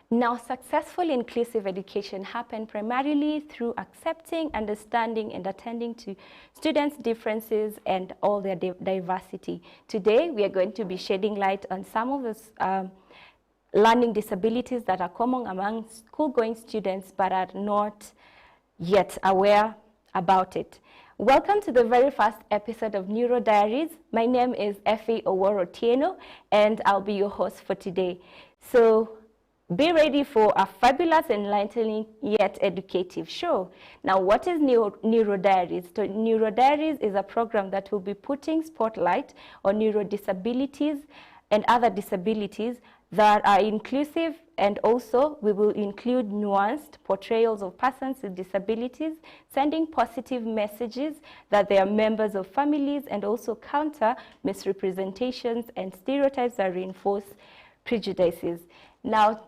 Now, successful inclusive education happened primarily through accepting, understanding, and attending to students' differences and all their diversity. Today, we are going to be shedding light on some of the learning disabilities that are common among school-going students but are not yet aware about it. Welcome to the very first episode of Neuro Diaries. My name is Effie Oworo-Tieno, and I'll be your host for today. So, be ready for a fabulous, enlightening, yet educative show. Now, what is Neuro Diaries? So, Neuro Diaries is a program that will be putting spotlight on neuro disabilities and other disabilities that are inclusive, and also we will include nuanced portrayals of persons with disabilities, sending positive messages that they are members of families, and also counter misrepresentations and stereotypes that reinforce prejudices. Now,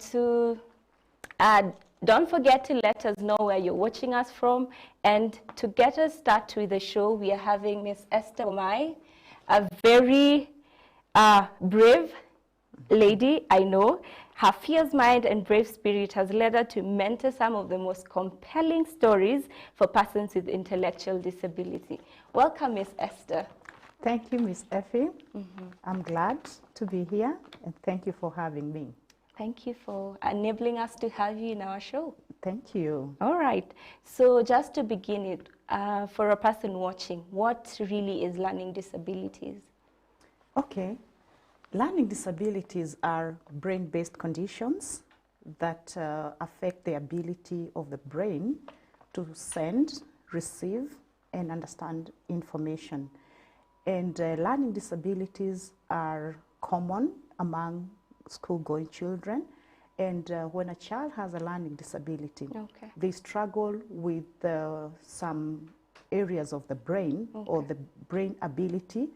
don't forget to let us know where you're watching us from. And to get us started with the show, we are having Miss Esther Omai, a very brave lady, I know. Her fierce mind and brave spirit has led her to mentor some of the most compelling stories for persons with intellectual disability. Welcome, Miss Esther. Thank you, Miss Effie. I'm glad to be here, and thank you for having me. Thank you for enabling us to have you in our show. Thank you. All right. So just to begin it, for a person watching, what really is learning disabilities? Okay. Learning disabilities are brain-based conditions that affect the ability of the brain to send, receive, and understand information. And learning disabilities are common among school-going children. And when a child has a learning disability, they struggle with some areas of the brain or the brain ability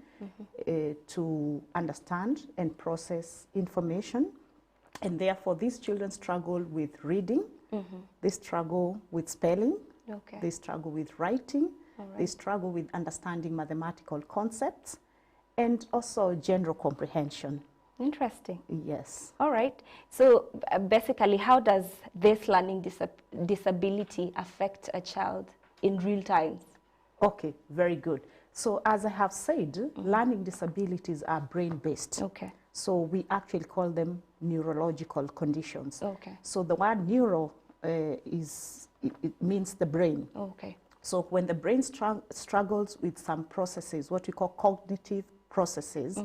to understand and process information. And therefore, these children struggle with reading, they struggle with spelling, they struggle with writing, they struggle with understanding mathematical concepts, and also general comprehension. Interesting. Yes. All right. So basically, how does this learning disability affect a child in real time? Okay, very good. So as I have said, learning disabilities are brain-based. Okay. So we actually call them neurological conditions. Okay. So the word neuro it means the brain. Okay. So when the brain struggles with some processes, what we call cognitive processes,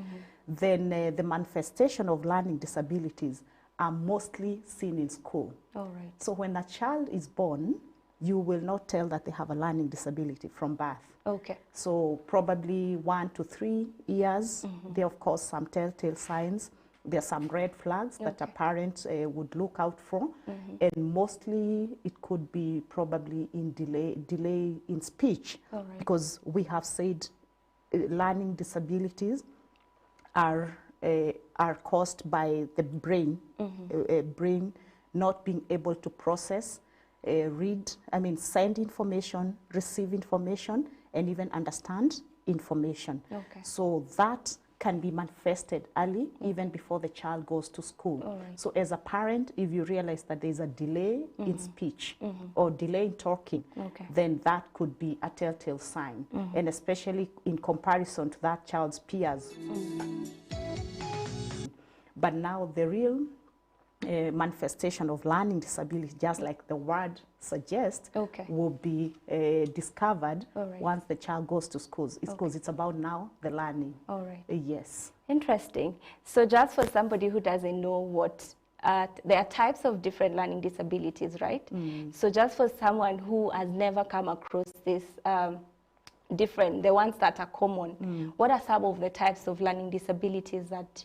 then the manifestation of learning disabilities are mostly seen in school. All right. So when a child is born, you will not tell that they have a learning disability from birth. Okay. So probably 1 to 3 years, there are of course some telltale signs. There are some red flags that a parent would look out for, and mostly it could be probably in delay in speech, because we have said learning disabilities are caused by the brain, brain not being able to process, send information, receive information, and even understand information. Okay. So that can be manifested early, even before the child goes to school. Right. So as a parent, if you realize that there's a delay in speech or delay in talking, then that could be a telltale sign, and especially in comparison to that child's peers. But now the real manifestation of learning disability, just like the word suggests, will be discovered once the child goes to schools. Because it's about now the learning. All right. Yes. Interesting. So just for somebody who doesn't know what, there are types of different learning disabilities, right? So just for someone who has never come across this the ones that are common, what are some of the types of learning disabilities that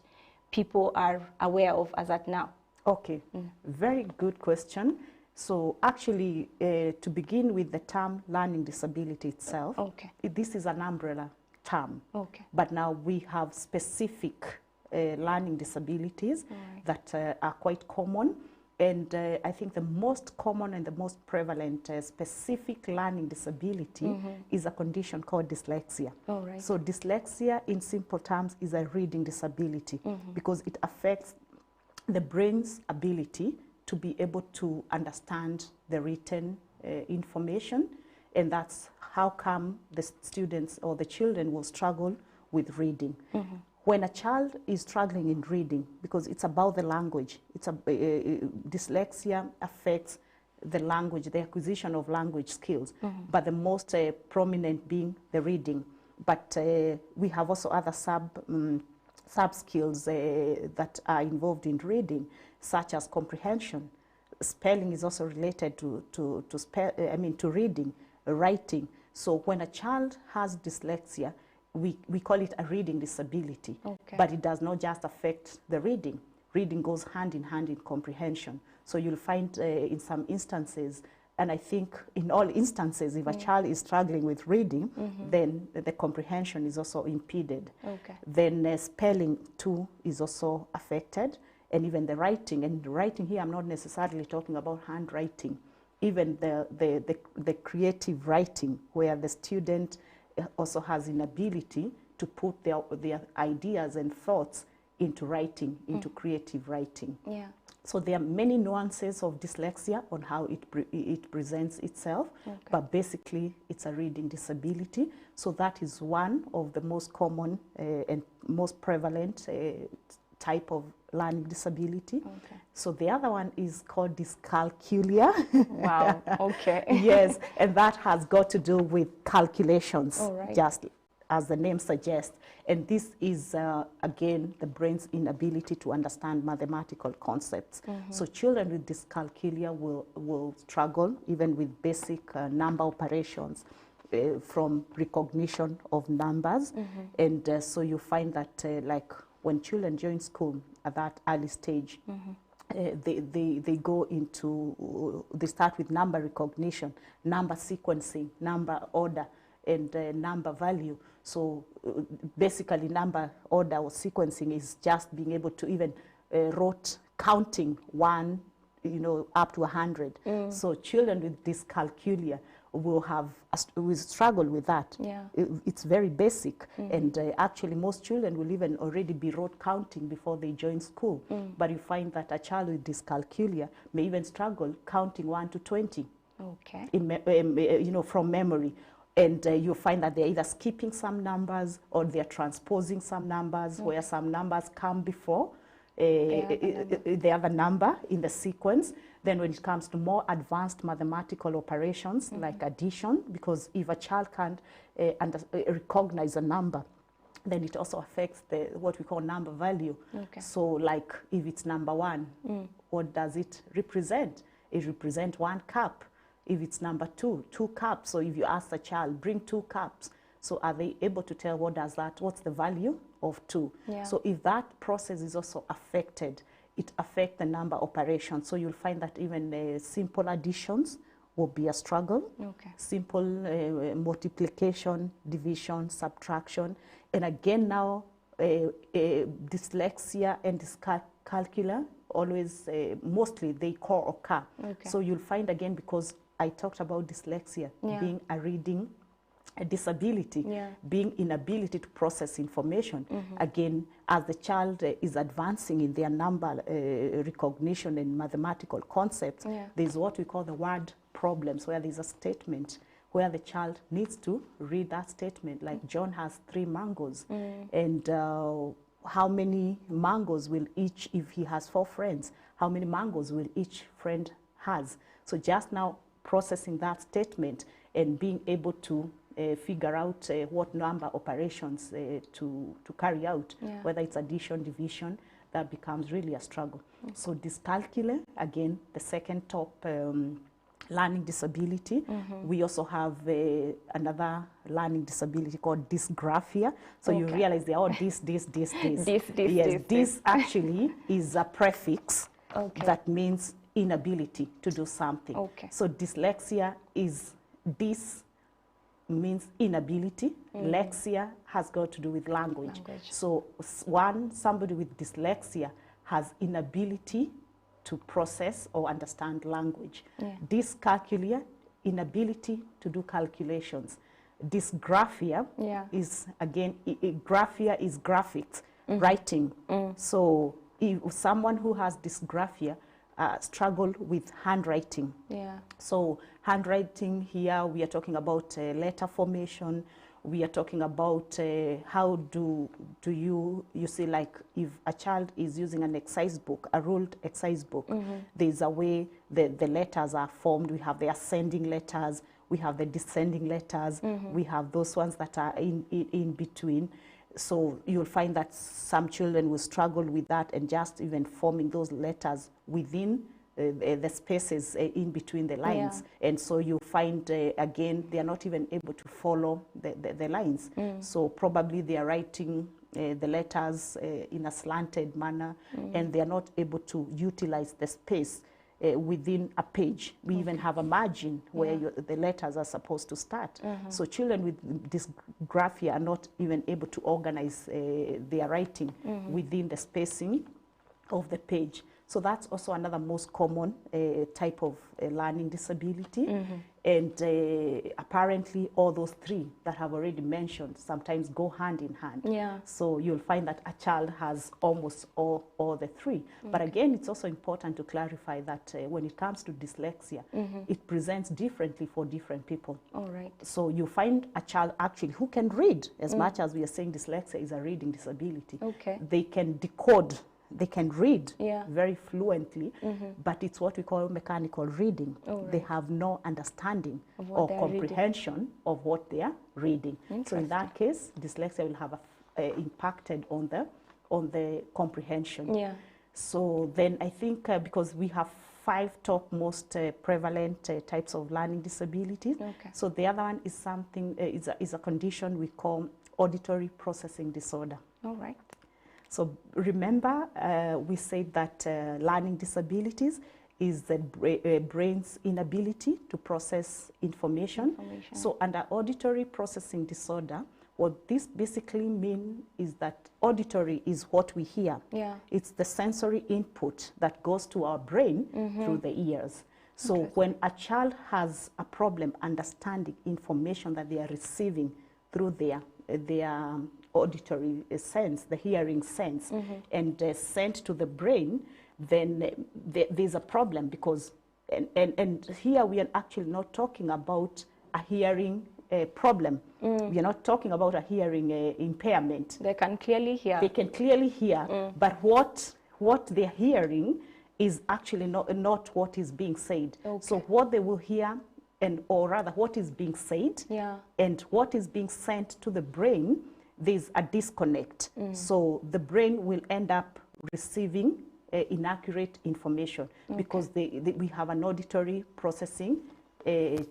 people are aware of as at now? Okay, very good question. So actually, to begin with the term learning disability itself, this is an umbrella term. But now we have specific learning disabilities that are quite common. And I think the most common and the most prevalent specific learning disability is a condition called dyslexia. All right. So dyslexia, in simple terms, is a reading disability because it affects the brain's ability to be able to understand the written information, and that's how come the students or the children will struggle with reading. When a child is struggling in reading, because it's about the language, dyslexia affects the language, the acquisition of language skills, but the most prominent being the reading. But we have also other sub skills that are involved in reading, such as comprehension. Spelling is also related to reading, writing. So when a child has dyslexia, we call it a reading disability, but it does not just affect the reading. Reading goes hand in hand in comprehension. So you'll find in some instances, and I think in all instances, if a child is struggling with reading, then the comprehension is also impeded. Then spelling too is also affected, and even the writing. And the writing here, I'm not necessarily talking about handwriting. Even the creative writing, where the student also has inability to put their ideas and thoughts into writing, into creative writing. So there are many nuances of dyslexia on how it presents itself, but basically it's a reading disability. So that is one of the most common and most prevalent type of learning disability. So the other one is called dyscalculia. Wow, okay. Yes, and that has got to do with calculations, just as the name suggests. And this is, again, the brain's inability to understand mathematical concepts. So children with dyscalculia will struggle even with basic number operations, from recognition of numbers. And so you find that like when children join school at that early stage, they go into, they start with number recognition, number sequencing, number order, and number value. So basically number order or sequencing is just being able to even rote counting one, up to 100. So children with dyscalculia will struggle with that. It's very basic, and actually most children will even already be rote counting before they join school. But you find that a child with dyscalculia may even struggle counting 1 to 20 from memory. And you find that they're either skipping some numbers or they're transposing some numbers, where some numbers come before the other number in the sequence. Then when it comes to more advanced mathematical operations like addition, because if a child can't recognize a number, then it also affects what we call number value. So like if it's number 1, what does it represent? It represents 1 cup. If it's number 2, 2 cups. So if you ask the child, bring 2 cups. So are they able to tell what's the value of 2? So if that process is also affected, it affects the number operation. So you'll find that even simple additions will be a struggle. Simple multiplication, division, subtraction. And again now, dyslexia and dyscalculia always, mostly they co-occur. So you'll find again, because I talked about dyslexia being a reading disability, being inability to process information. Again, as the child is advancing in their number recognition and mathematical concepts, there's what we call the word problems, where there's a statement where the child needs to read that statement, like John has 3 mangoes, and how many mangoes will each, if he has 4 friends, how many mangoes will each friend has? So just now processing that statement and being able to figure out what number operations to carry out, whether it's addition, division, that becomes really a struggle. So dyscalculia, again, the second top learning disability. We also have another learning disability called dysgraphia. So you realize they're all this. This actually is a prefix that means inability to do something. So dyslexia is this means inability. Lexia has got to do with language. So somebody with dyslexia has inability to process or understand language. Yeah. Dyscalculia, inability to do calculations. Dysgraphia Yeah. is, again, graphia is graphics, writing. So if someone who has dysgraphia struggle with handwriting. Yeah. So handwriting here, we are talking about letter formation. We are talking about how do you see, like if a child is using an exercise book, a ruled exercise book, there's a way the letters are formed. We have the ascending letters, we have the descending letters, we have those ones that are in between. So you'll find that some children will struggle with that and just even forming those letters within the spaces in between the lines. Yeah. And so you find, again, they are not even able to follow the lines. So probably they are writing the letters in a slanted manner, and they are not able to utilize the space within a page. We even have a margin where the letters are supposed to start. So children with dysgraphia are not even able to organize their writing within the spacing of the page. So that's also another most common type of learning disability. And apparently all those three that I've already mentioned sometimes go hand in hand. Yeah. So you'll find that a child has almost all the three. But again, it's also important to clarify that when it comes to dyslexia, it presents differently for different people. All right. So you find a child actually who can read, as much as we are saying dyslexia is a reading disability. Okay. They can decode, they can read Yeah. very fluently, but it's what we call mechanical reading. Oh, They right. have no understanding Of what or they are reading. comprehension of what they are reading. So in Interesting. that case, dyslexia will have impacted on the comprehension. Yeah. So then I think because we have 5 top most prevalent types of learning disabilities. Okay. So the other one is something is a condition we call auditory processing disorder. All right. So remember, we said that learning disabilities is the brain's inability to process information. So under auditory processing disorder, what this basically means is that auditory is what we hear. Yeah. It's the sensory input that goes to our brain through the ears. So when a child has a problem understanding information that they are receiving through their auditory sense, the hearing sense, and sent to the brain, then there's a problem because, and here we are actually not talking about a hearing problem. We are not talking about a hearing impairment. They can clearly hear. They can clearly hear, but what they're hearing is actually not what is being said. Okay. So what they will hear, or rather what is being said, Yeah. and what is being sent to the brain, there's a disconnect. So the brain will end up receiving inaccurate information because we have an auditory processing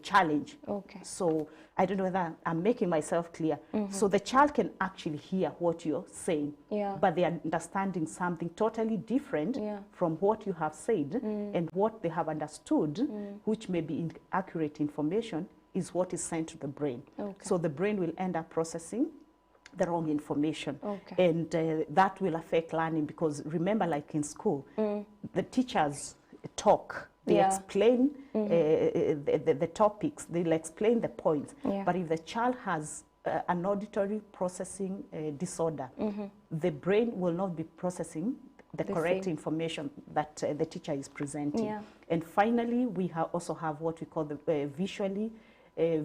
challenge. Okay. So I don't know whether I'm making myself clear. So the child can actually hear what you're saying, Yeah. but they are understanding something totally different Yeah. from what you have said, and what they have understood, which may be inaccurate information, is what is sent to the brain. Okay. So the brain will end up processing the wrong information. Okay. And that will affect learning because remember, like in school, the teachers talk, they Yeah. explain the topics, they'll explain the points. Yeah. But if the child has an auditory processing disorder, the brain will not be processing the correct same. information that the teacher is presenting. Yeah. And finally, we also have what we call the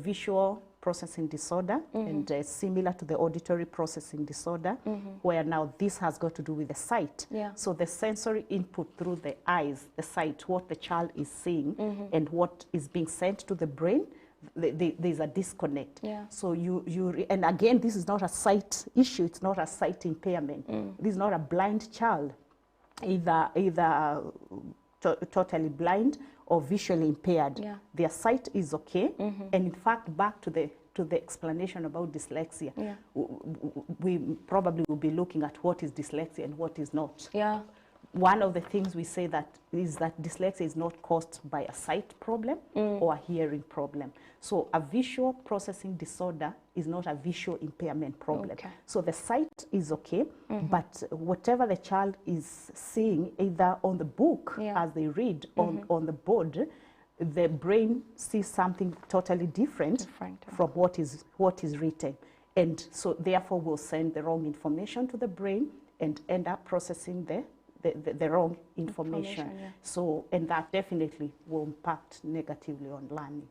visual processing disorder, and similar to the auditory processing disorder, where now this has got to do with the sight. Yeah. So the sensory input through the eyes, the sight, what the child is seeing, and what is being sent to the brain, there's a disconnect. Yeah. So and again, this is not a sight issue, it's not a sight impairment. This is not a blind child, either totally blind or visually impaired. Yeah. Their sight is okay. And in fact, back to the explanation about dyslexia, Yeah. we probably will be looking at what is dyslexia and what is not. Yeah. one of the things we say that is that dyslexia is not caused by a sight problem or a hearing problem. So a visual processing disorder is not a visual impairment problem. Okay. So the sight is okay, but whatever the child is seeing, either on the book as they read, on the board, the brain sees something totally different from what is written. And so therefore will send the wrong information to the brain and end up processing the wrong information. So, and that definitely will impact negatively on learning.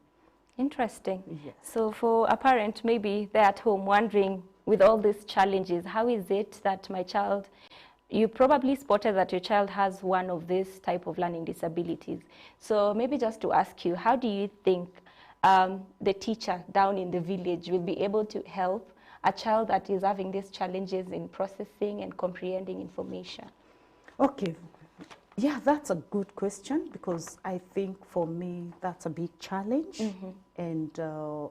Interesting. Yes. So for a parent, maybe they're at home wondering, with all these challenges, how is it that my child, you probably spotted that your child has one of this type of learning disabilities. So maybe just to ask you, how do you think the teacher down in the village will be able to help a child that is having these challenges in processing and comprehending information? Okay. Yeah, that's a good question, because I think for me that's a big challenge. And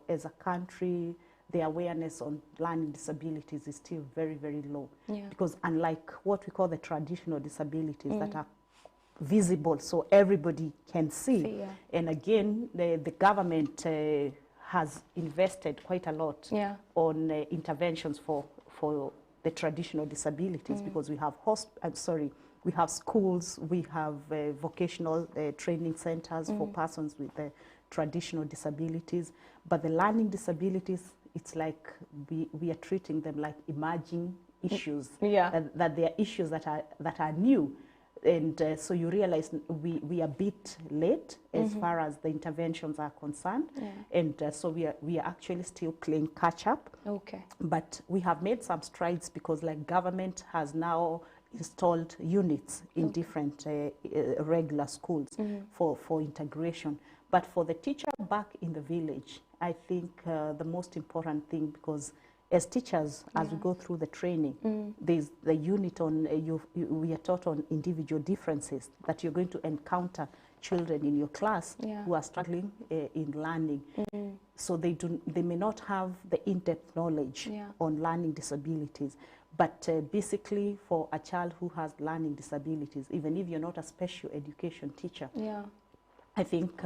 as a country, the awareness on learning disabilities is still very, very low. Because unlike what we call the traditional disabilities that are visible, so everybody can see. And again, the government has invested quite a lot on interventions for the traditional disabilities, because we have we have schools, we have vocational training centers for persons with traditional disabilities. But the learning disabilities, it's like we are treating them like emerging issues, that they are issues that are new. And so you realize we are a bit late as far as the interventions are concerned. And so we are actually still playing catch up. Okay. But we have made some strides, because like government has now installed units in different regular schools for integration. But for the teacher back in the village, I think the most important thing, because as teachers, as we go through the training, there's the unit on, we are taught on individual differences, that you're going to encounter children in your class who are struggling in learning. So they may not have the in-depth knowledge on learning disabilities. But basically, for a child who has learning disabilities, even if you're not a special education teacher, I think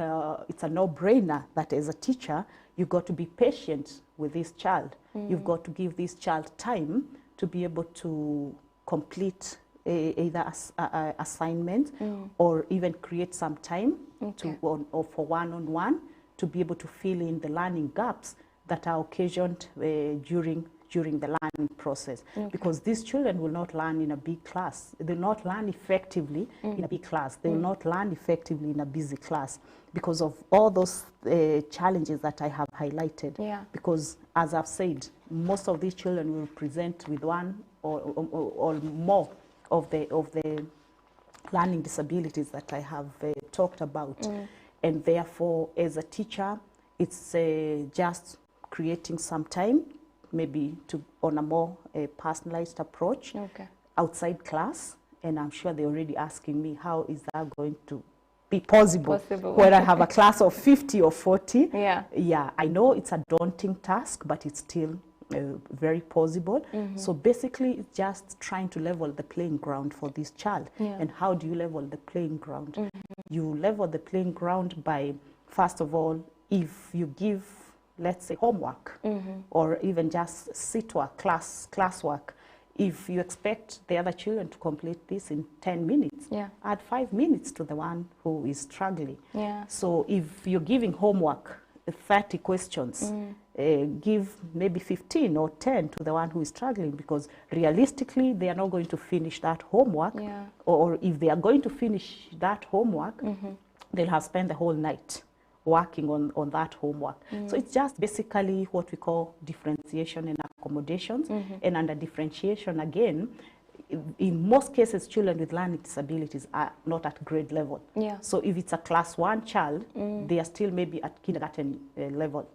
it's a no-brainer that as a teacher, you've got to be patient with this child. You've got to give this child time to be able to complete either assignment or even create some time or for one-on-one to be able to fill in the learning gaps that are occasioned during the learning process. Because these children will not learn in a big class. They will not learn effectively in a big class. They will not learn effectively in a busy class, because of all those challenges that I have highlighted. Because as I've said, most of these children will present with one or more of the learning disabilities that I have talked about. And therefore, as a teacher, it's just creating some time, maybe on a more personalized approach outside class. And I'm sure they're already asking me, how is that going to be possible when I have a class of 50 or 40? Yeah, I know it's a daunting task, but it's still very possible. So basically, it's just trying to level the playing ground for this child. And how do you level the playing ground? You level the playing ground by, first of all, if you give, let's say, homework or even just CITWA classwork, if you expect the other children to complete this in 10 minutes, add 5 minutes to the one who is struggling. So if you're giving homework, 30 questions, give maybe 15 or 10 to the one who is struggling, because realistically, they are not going to finish that homework. Or if they are going to finish that homework, they'll have spent the whole night working on that homework. So it's just basically what we call differentiation and accommodations. And under differentiation, again, in most cases, children with learning disabilities are not at grade level. So if it's a class 1 child, they are still maybe at kindergarten level.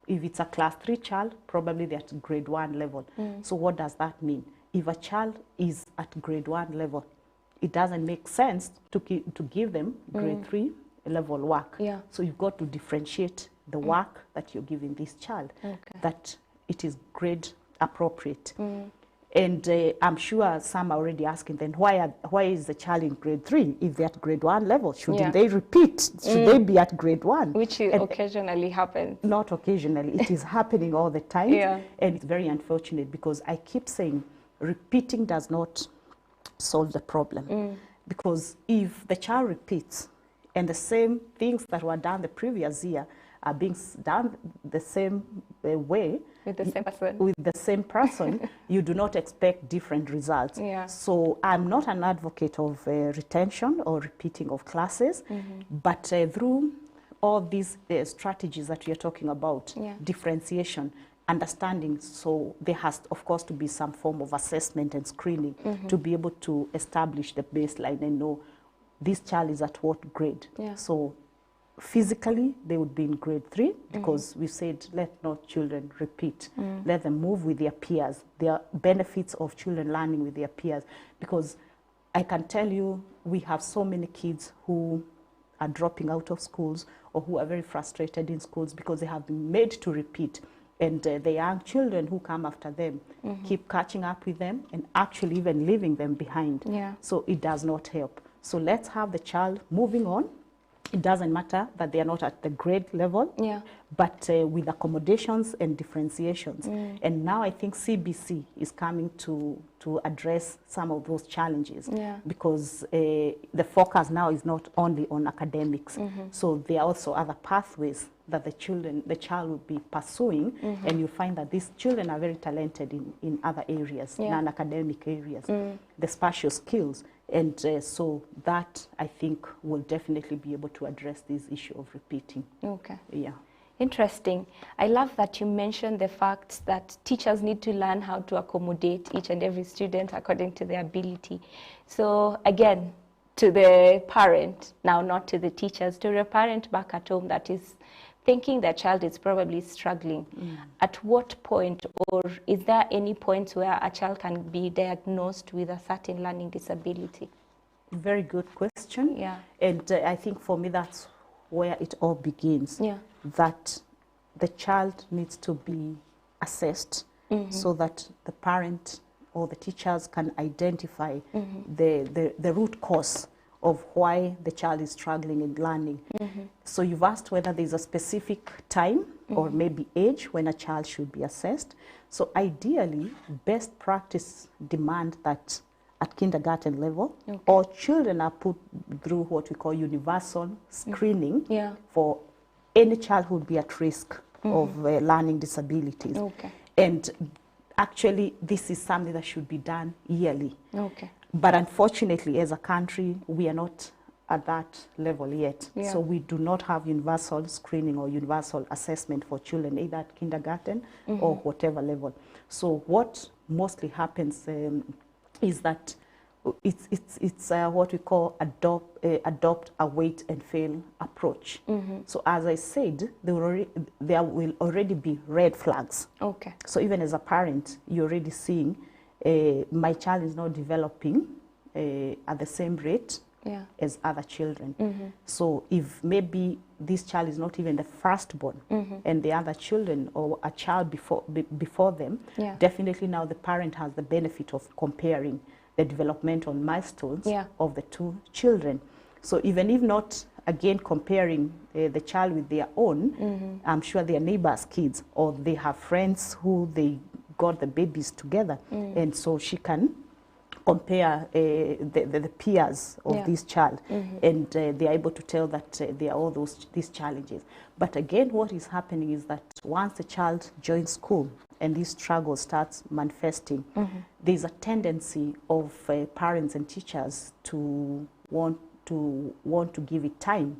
If it's a class 3 child, probably they're at grade 1 level. So what does that mean? If a child is at grade 1 level, it doesn't make sense to give them grade 3 level work. So you've got to differentiate the work that you're giving this child, that it is grade appropriate. And I'm sure some are already asking then, why is the child in grade 3 if they're at grade 1 level? Shouldn't they repeat? Should they be at grade 1? Which occasionally happens. Not occasionally. It is happening all the time. Yeah. And it's very unfortunate because I keep saying repeating does not solve the problem. Because if the child repeats and the same things that were done the previous year are being done the same way, with the same person, you do not expect different results. Yeah. So I'm not an advocate of retention or repeating of classes, but through all these strategies that we are talking about, differentiation, understanding, so there has, of course, to be some form of assessment and screening to be able to establish the baseline and know this child is at what grade. Yeah. So physically, they would be in grade 3 because we said let not children repeat. Let them move with their peers. There are benefits of children learning with their peers because I can tell you we have so many kids who are dropping out of schools or who are very frustrated in schools because they have been made to repeat. And the young children who come after them keep catching up with them and actually even leaving them behind. Yeah. So it does not help. So let's have the child moving on. It doesn't matter that they are not at the grade level, but with accommodations and differentiations. And now I think CBC is coming to address some of those challenges because the focus now is not only on academics. So there are also other pathways that the child will be pursuing, and you find that these children are very talented in other areas, non-academic areas, the spatial skills. And so that, I think, will definitely be able to address this issue of repeating. Okay. Yeah. Interesting. I love that you mentioned the fact that teachers need to learn how to accommodate each and every student according to their ability. So again, to the parent, now not to the teachers, to the parent back at home that is thinking their child is probably struggling, at what point, or is there any point where a child can be diagnosed with a certain learning disability? Very good question. Yeah. And I think for me that's where it all begins. Yeah. That the child needs to be assessed so that the parent or the teachers can identify the root cause of why the child is struggling in learning. So you've asked whether there's a specific time or maybe age when a child should be assessed. So ideally, best practice demand that at kindergarten level, all children are put through what we call universal screening for any child who would be at risk of learning disabilities. And actually, this is something that should be done yearly. But unfortunately, as a country, we are not at that level yet. So we do not have universal screening or universal assessment for children, either at kindergarten or whatever level. So what mostly happens is that it's what we call adopt a wait and fail approach. So as I said, there will already be red flags. So even as a parent, you're already seeing my child is not developing at the same rate as other children. So if maybe this child is not even the firstborn and the other children or a child before them, definitely now the parent has the benefit of comparing the developmental milestones of the two children. So even if not, again, comparing the child with their own, I'm sure their neighbors' kids or they have friends who they got the babies together, and so she can compare the peers of this child, and they are able to tell that there are all these challenges. But again, what is happening is that once the child joins school and this struggle starts manifesting, there's a tendency of parents and teachers to want to give it time.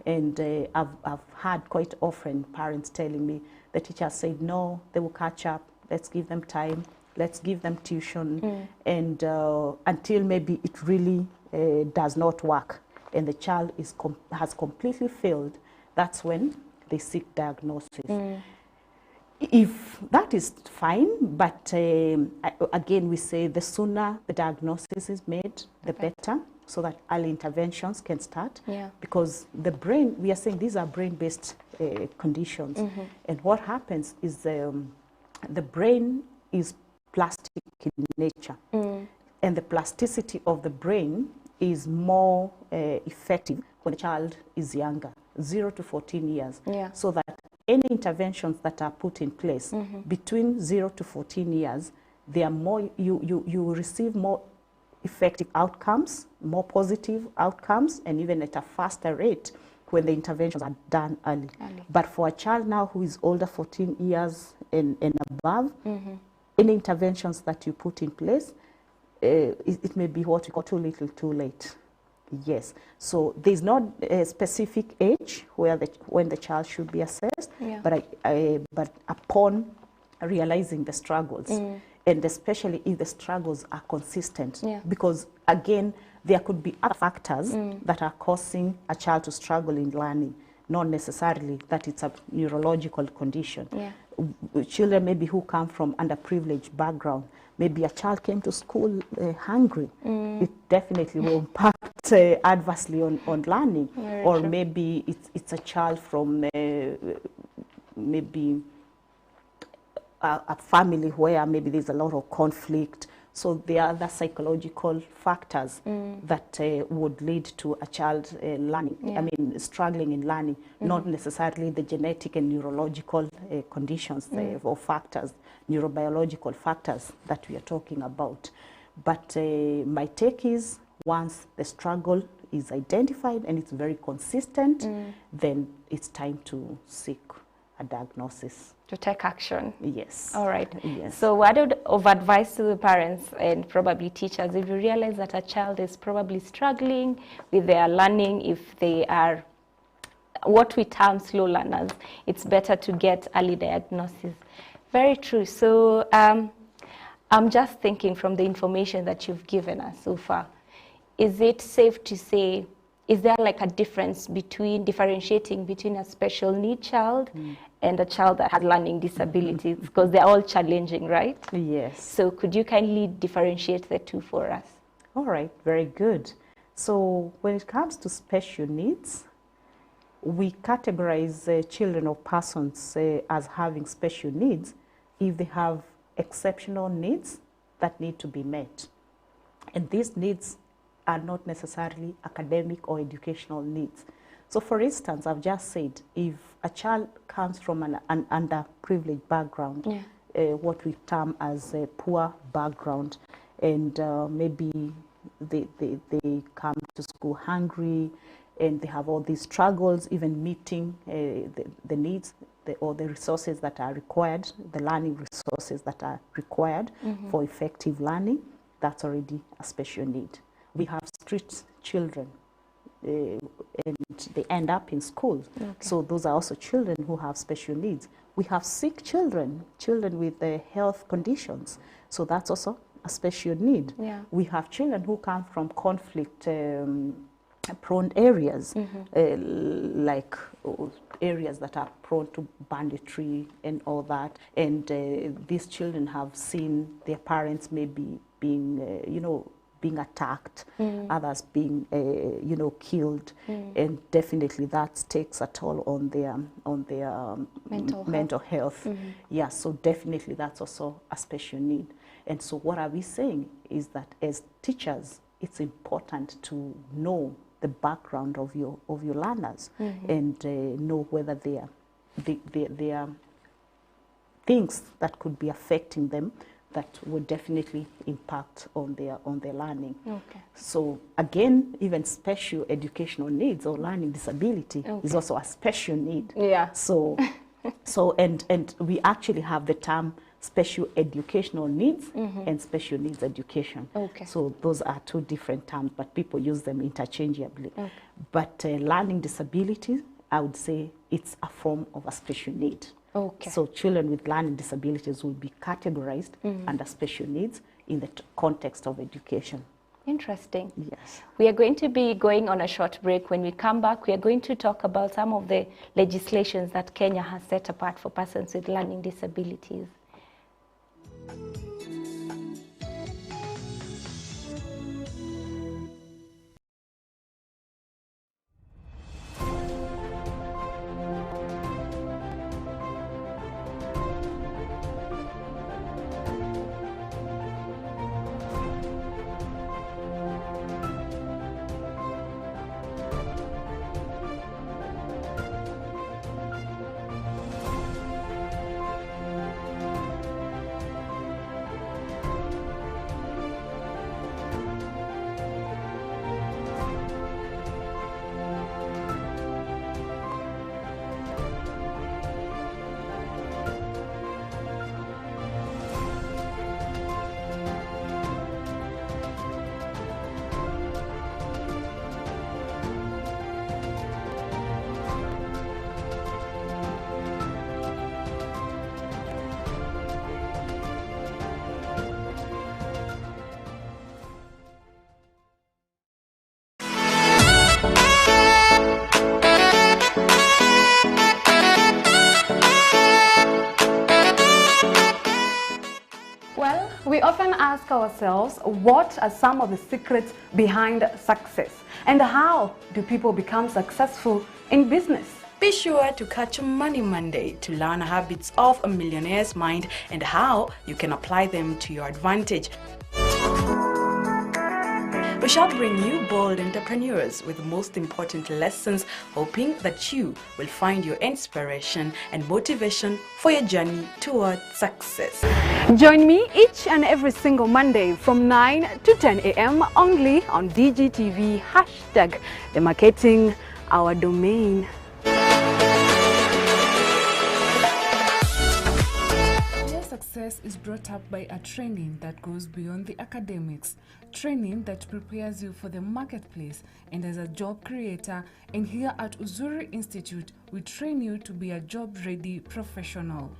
And I've had quite often parents telling me, the teacher said, no, they will catch up. Let's give them time. Let's give them tuition. And until maybe it really does not work and the child has completely failed, that's when they seek diagnosis. If that is fine, but again, we say the sooner the diagnosis is made, the better, so that early interventions can start. Because the brain, we are saying these are brain-based conditions. And what happens is the brain is plastic in nature. And the plasticity of the brain is more effective when a child is younger, 0 to 14 years. Yeah. So that any interventions that are put in place between 0 to 14 years, they are more, you receive more effective outcomes, more positive outcomes, and even at a faster rate when the interventions are done early. But for a child now who is older, 14 years and above, any interventions that you put in place, it may be what we call too little, too late. Yes. So there's not a specific age where when the child should be assessed, but upon realizing the struggles, and especially if the struggles are consistent, because again, there could be other factors that are causing a child to struggle in learning, not necessarily that it's a neurological condition. Children maybe who come from underprivileged background, maybe a child came to school hungry, it definitely will impact adversely on learning. Very or true. maybe it's a child from maybe a family where maybe there's a lot of conflict. So there are other psychological factors that would lead to a child learning, I mean, struggling in learning, not necessarily the genetic and neurological conditions or factors, neurobiological factors that we are talking about. But my take is once the struggle is identified and it's very consistent, then it's time to seek a diagnosis. To take action. Yes. All right. Yes. So what of advice to the parents and probably teachers, if you realize that a child is probably struggling with their learning, if they are what we term slow learners, it's better to get early diagnosis. Very true. So I'm just thinking from the information that you've given us so far, is it safe to say, is there like a difference differentiating between a special need child and a child that has learning disabilities? Because they're all challenging, right? Yes. So could you kindly differentiate the two for us? All right, very good. So when it comes to special needs, we categorize children or persons as having special needs if they have exceptional needs that need to be met. And these needs are not necessarily academic or educational needs. So for instance, I've just said, if a child comes from an underprivileged background, what we term as a poor background, and maybe they come to school hungry, and they have all these struggles, even meeting the needs or the resources that are required, the learning resources that are required for effective learning, that's already a special need. We have street children, and they end up in school. So those are also children who have special needs. We have sick children, children with health conditions. So that's also a special need. We have children who come from conflict prone areas, like areas that are prone to banditry and all that. And these children have seen their parents maybe being, being attacked, others being, killed, and definitely that takes a toll on their mental health. Yeah, so definitely that's also a special need. And so what are we saying is that as teachers, it's important to know the background of your learners and know whether there are things that could be affecting them that would definitely impact on their learning. So again, even special educational needs or learning disability is also a special need. So and we actually have the term special educational needs and special needs education. So those are two different terms, but people use them interchangeably. But learning disability, I would say it's a form of a special need. So children with learning disabilities will be categorized under special needs in the context of education. Interesting. Yes. We are going to be going on a short break. When we come back, we are going to talk about some of the legislations that Kenya has set apart for persons with learning disabilities. We often ask ourselves, what are some of the secrets behind success? And how do people become successful in business? Be sure to catch Money Monday to learn habits of a millionaire's mind and how you can apply them to your advantage. We shall bring you bold entrepreneurs with the most important lessons, hoping that you will find your inspiration and motivation for your journey towards success. Join me each and every single Monday from 9 to 10 a.m. only on DGTV #Demarcating Our Domain. Success is brought up by a training that goes beyond the academics, training that prepares you for the marketplace and as a job creator. And here at Uzuri Institute, we train you to be a job-ready professional.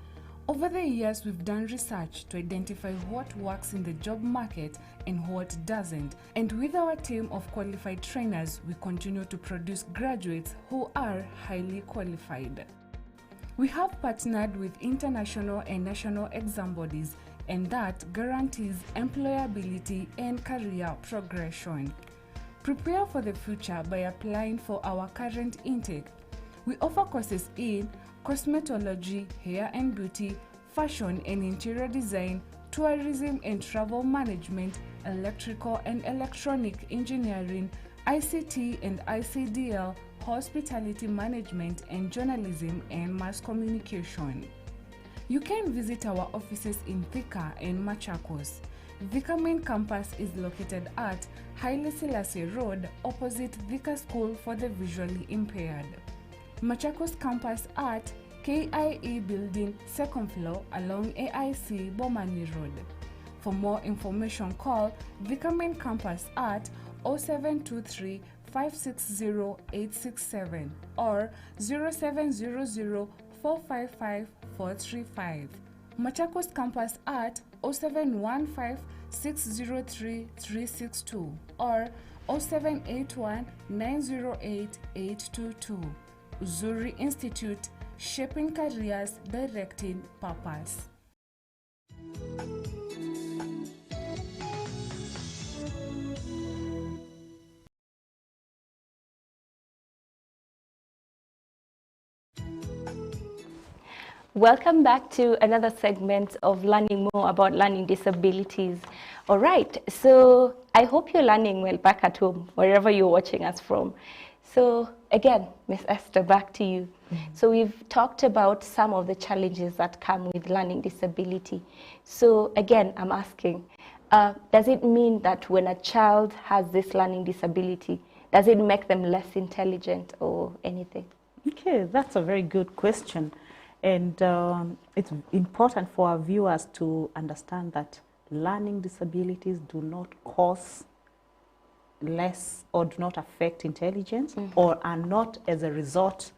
Over the years, we've done research to identify what works in the job market and what doesn't. And with our team of qualified trainers, we continue to produce graduates who are highly qualified. We have partnered with international and national exam bodies, and that guarantees employability and career progression. Prepare for the future by applying for our current intake. We offer courses in cosmetology, hair and beauty, fashion and interior design, tourism and travel management, electrical and electronic engineering, ICT and ICDL, hospitality management, and journalism and mass communication. You can visit our offices in Thika and Machakos. Thika main campus is located at Haile Selassie Road, opposite Thika School for the Visually Impaired. Machakos campus at KIE Building, 2nd floor along AIC Bomani Road. For more information, call Thika main campus at 0723 560 867 or 0700 455 435. Machakos campus at 0715 603 362 or 0781 908 822. Uzuri Institute, shaping careers, directing purpose. Welcome back to another segment of learning more about learning disabilities. All right, so I hope you're learning well back at home, wherever you're watching us from. So again, Ms. Esther, back to you. So we've talked about some of the challenges that come with learning disability. So again, I'm asking, does it mean that when a child has this learning disability, does it make them less intelligent or anything? Okay, that's a very good question. And it's important for our viewers to understand that learning disabilities do not cause less or do not affect intelligence or are not as a result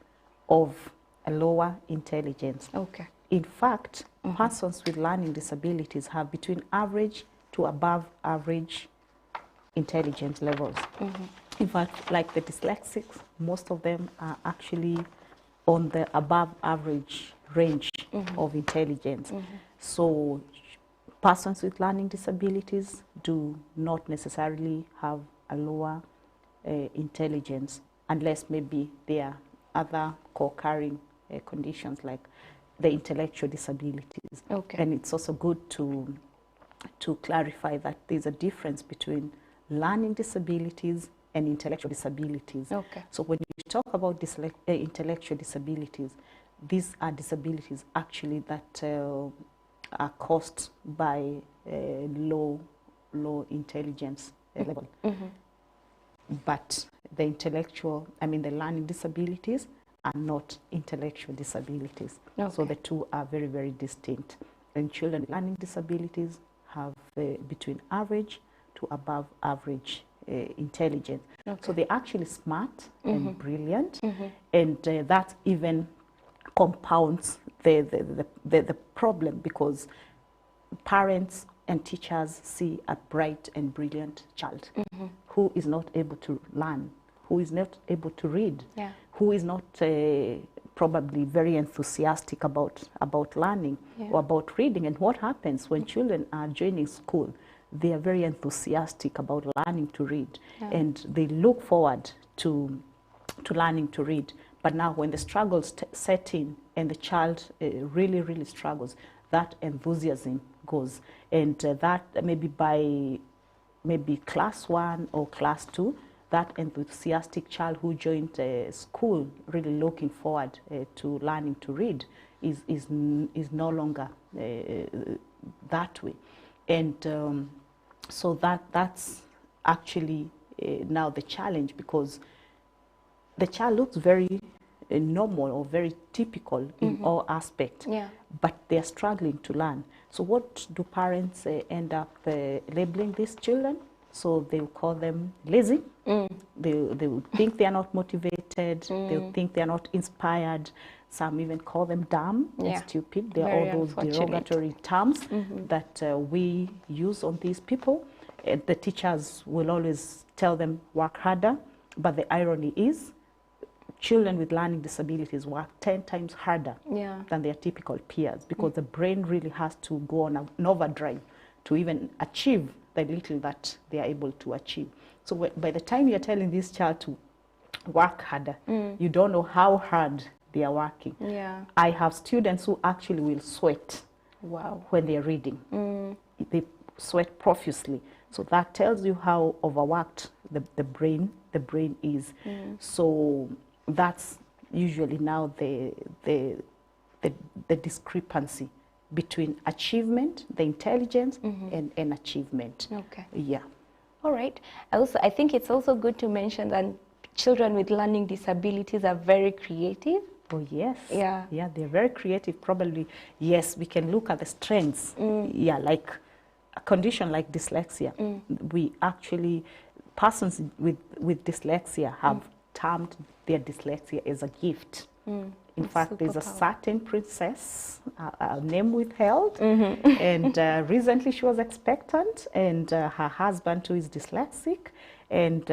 of a lower intelligence. Okay. In fact, persons with learning disabilities have between average to above average intelligence levels. In fact, like the dyslexics, most of them are actually on the above average range of intelligence. So persons with learning disabilities do not necessarily have a lower intelligence unless maybe there are other co-occurring conditions like the intellectual disabilities. Okay. And it's also good to clarify that there's a difference between learning disabilities and intellectual disabilities. Okay. So when you talk about intellectual disabilities, these are disabilities actually that are caused by low intelligence level. But the the learning disabilities are not intellectual disabilities. Okay. So the two are very, very distinct. And children with learning disabilities have between average to above average intelligence. Okay. So they're actually smart and brilliant, and that even compounds the problem, because parents and teachers see a bright and brilliant child who is not able to learn, who is not able to read, who is not probably very enthusiastic about learning or about reading. And what happens when children are joining school? They are very enthusiastic about learning to read, and they look forward to learning to read. But now when the struggles set in and the child really, really struggles, that enthusiasm goes. And that maybe by class 1 or class 2, that enthusiastic child who joined school really looking forward to learning to read is no longer that way. And so that's actually now the challenge, because the child looks very normal or very typical in all aspects, but they're struggling to learn. So what do parents end up labeling these children? So they will call them lazy. They will think they are not motivated. They will think they are not inspired. Some even call them dumb and stupid. They are all those derogatory terms that we use on these people. The teachers will always tell them work harder, but the irony is children with learning disabilities work 10 times harder than their typical peers, because the brain really has to go on an overdrive to even achieve the little that they are able to achieve. So by the time you're telling this child to work harder, you don't know how hard they are working. I have students who actually will sweat when they're reading. They sweat profusely. So that tells you how overworked the brain is. So that's usually now the discrepancy between achievement, the intelligence, and achievement. Okay. Yeah. All right. I think it's also good to mention that children with learning disabilities are very creative. Oh, yes. Yeah. Yeah, they're very creative. Probably, yes, we can look at the strengths. Yeah, like a condition like dyslexia. We actually, persons with dyslexia have termed their dyslexia as a gift. In fact, there's a certain princess, name withheld, and recently she was expectant, and her husband too is dyslexic, and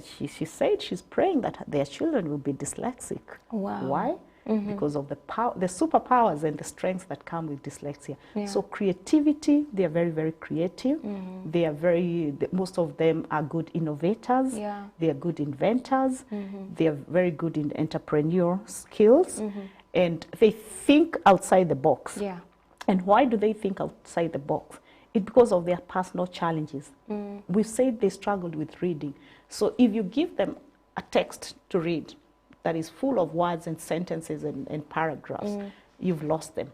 she said she's praying that their children will be dyslexic. Wow. Why? Because of the superpowers and the strengths that come with dyslexia. So creativity, they are very, very creative. They are most of them are good innovators. They are good inventors. They are very good in entrepreneurial skills. And they think outside the box. And why do they think outside the box? It's because of their personal challenges. We've said they struggled with reading. So if you give them a text to read that is full of words and sentences and paragraphs, you've lost them.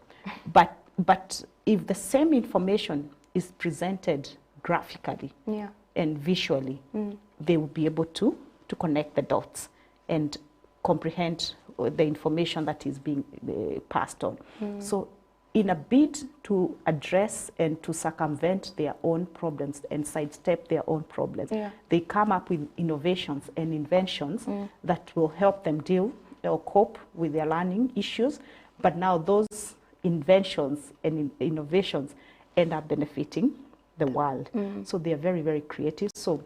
But if the same information is presented graphically and visually, they will be able to connect the dots and comprehend the information that is being passed on. So in a bid to address and to circumvent their own problems and sidestep their own problems, they come up with innovations and inventions that will help them deal or cope with their learning issues. But now those inventions and innovations end up benefiting the world. So they are very, very creative. So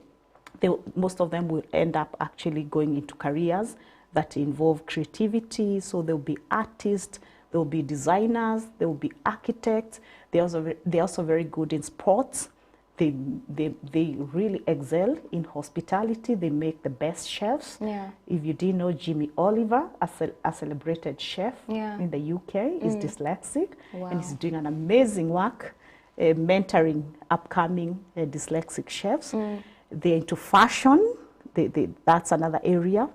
most of them will end up actually going into careers that involve creativity. So they'll be artists, there will be designers, there will be architects. They're also very good in sports. They really excel in hospitality. They make the best chefs. If you didn't know, Jimmy Oliver, a celebrated chef in the UK, is dyslexic. And he's doing an amazing work mentoring upcoming dyslexic chefs. They're into fashion. That's another area,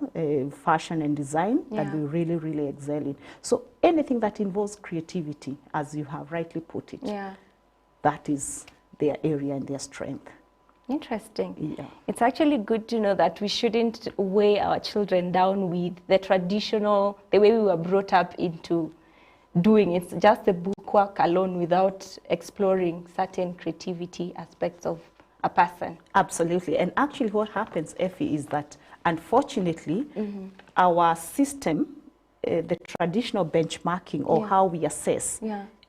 fashion and design, that we really, really excel in. So anything that involves creativity, as you have rightly put it, that is their area and their strength. Interesting. Yeah. It's actually good to know that we shouldn't weigh our children down with the traditional, the way we were brought up into doing. It's just the bookwork alone without exploring certain creativity aspects of a person. Absolutely. And actually what happens, Effie, is that unfortunately our system, the traditional benchmarking or how we assess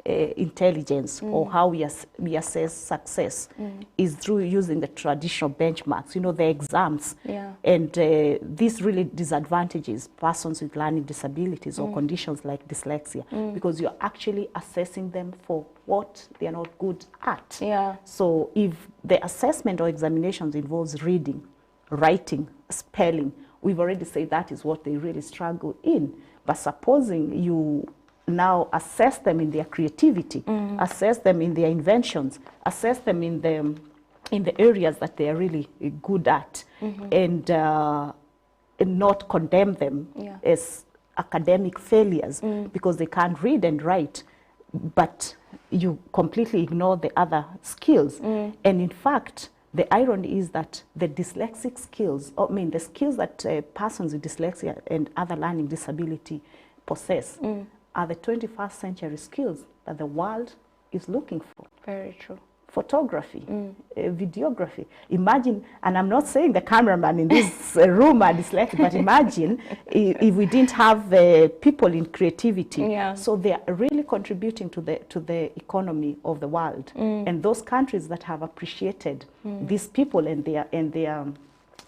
intelligence or how we assess success is through using the traditional benchmarks, you know, the exams. Yeah. And this really disadvantages persons with learning disabilities or conditions like dyslexia because you're actually assessing them for what they are not good at. Yeah. So if the assessment or examinations involves reading, writing, spelling, we've already said that is what they really struggle in. But supposing you now assess them in their creativity, assess them in their inventions, assess them in the areas that they are really good at, and not condemn them as academic failures because they can't read and write, but you completely ignore the other skills. And in fact, the irony is that the dyslexic skills, I mean the skills that persons with dyslexia and other learning disability possess are the 21st century skills that the world is looking for. Very true. Photography, videography. Imagine, and I'm not saying the cameraman in this room are dyslexic, but imagine if we didn't have people in creativity. Yeah. So they are really contributing to the economy of the world. And those countries that have appreciated these people and their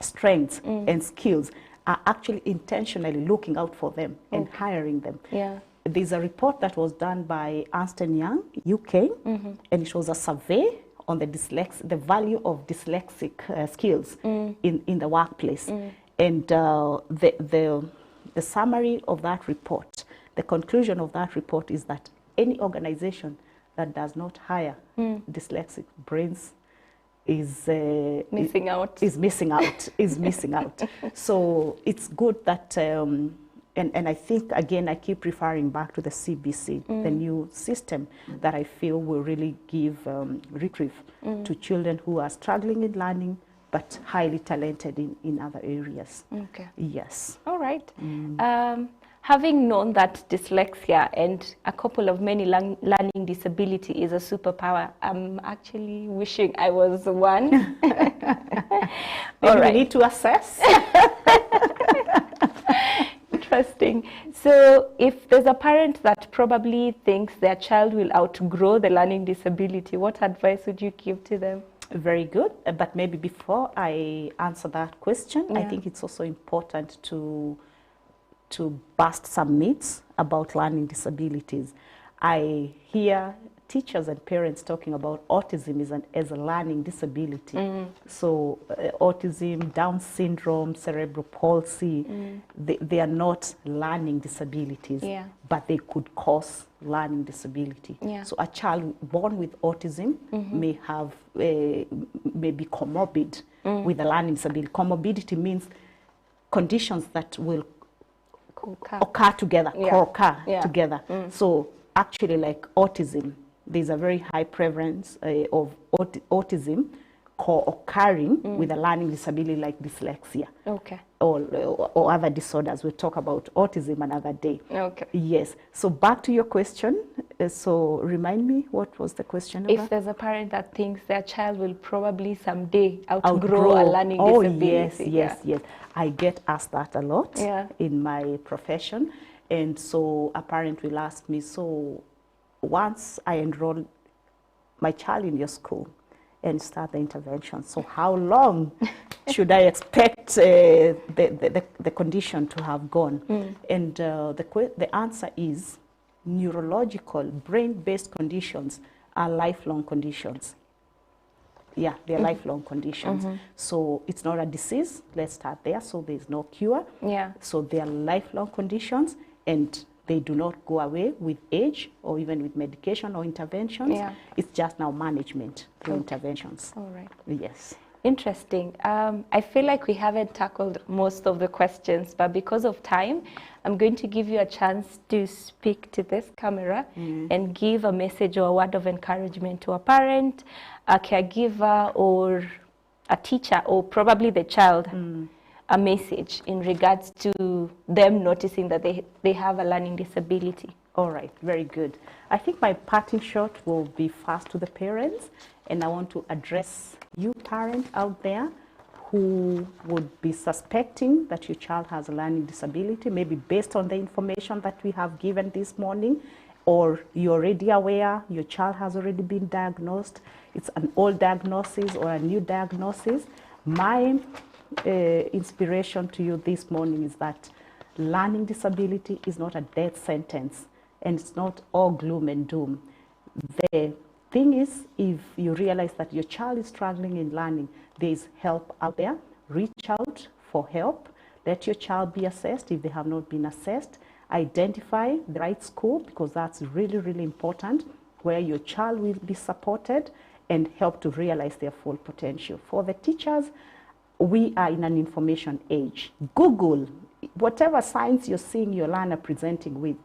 strengths and skills are actually intentionally looking out for them and hiring them. Yeah. There's a report that was done by Ernst & Young, UK, and it was a survey on the value of dyslexic skills in the workplace. And the summary of that report, the conclusion of that report is that any organization that does not hire dyslexic brains is Missing out. is missing out. So it's good that and I think, again, I keep referring back to the CBC, the new system that I feel will really give reprieve to children who are struggling in learning but highly talented in other areas. Okay. Yes. All right. Having known that dyslexia and a couple of many learning disability is a superpower, I'm actually wishing I was one. Maybe we need to assess. Interesting. So if there's a parent that probably thinks their child will outgrow the learning disability, what advice would you give to them? Very good. But maybe before I answer that question, I Yeah. think it's also important to bust some myths about learning disabilities. I hear teachers and parents talking about autism as a learning disability. So autism, Down syndrome, cerebral palsy, they are not learning disabilities, Yeah. but they could cause learning disability. Yeah. So a child born with autism may have, may be comorbid with a learning disability. Comorbidity means conditions that will occur together, co-occur together. So actually, like autism, there's a very high prevalence of autism co-occurring with a learning disability like dyslexia. Okay. Or other disorders. We'll talk about autism another day. Okay. Yes. So back to your question. So remind me, what was the question about? If there's a parent that thinks their child will probably someday outgrow a learning disability. Yes. I get asked that a lot in my profession. And so a parent will ask me, so once I enroll my child in your school and start the intervention, so how long should I expect the condition to have gone? And the answer is neurological, brain-based conditions are lifelong conditions. Yeah, they're lifelong conditions. So it's not a disease. Let's start there. So there's no cure. Yeah. So they are lifelong conditions, and they do not go away with age or even with medication or interventions. Yeah. It's just now management through interventions. All right. Yes. Interesting. I feel like we haven't tackled most of the questions, but because of time, I'm going to give you a chance to speak to this camera and give a message or a word of encouragement to a parent, a caregiver, or a teacher, or probably the child, a message in regards to them noticing that they have a learning disability. All right, very good. I think my parting shot will be first to the parents, and I want to address you parent out there who would be suspecting that your child has a learning disability, maybe based on the information that we have given this morning, or you're already aware your child has already been diagnosed, it's an old diagnosis or a new diagnosis, my inspiration to you this morning is that learning disability is not a death sentence, and it's not all gloom and doom. The thing is, if you realize that your child is struggling in learning, there is help out there. Reach out for help. Let your child be assessed if they have not been assessed. Identify the right school, because that's really, really important, where your child will be supported and help to realize their full potential. For the teachers, we are in an information age. Google, whatever signs you're seeing your learner presenting with,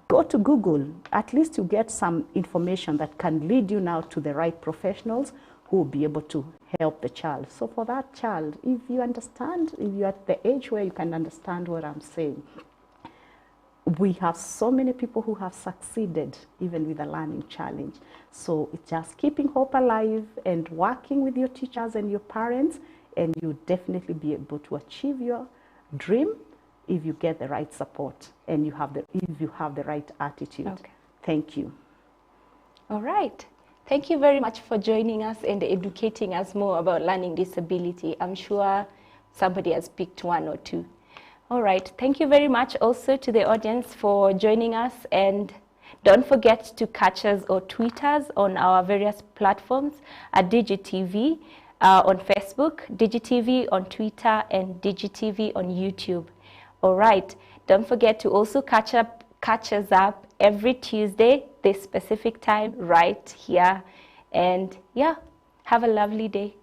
go to Google. At least you get some information that can lead you now to the right professionals who will be able to help the child. So for that child, if you understand, if you're at the age where you can understand what I'm saying, we have so many people who have succeeded even with a learning challenge. So it's just keeping hope alive and working with your teachers and your parents, and you'll definitely be able to achieve your dream if you get the right support and if you have the right attitude. Okay. Thank you. All right. Thank you very much for joining us and educating us more about learning disability. I'm sure somebody has picked one or two. All right. Thank you very much also to the audience for joining us, and don't forget to catch us or tweet us on our various platforms at DigiTV on Facebook, DigiTV on Twitter, and DigiTV on YouTube. All right. Don't forget to also catch us up every Tuesday, this specific time right here. And yeah, have a lovely day.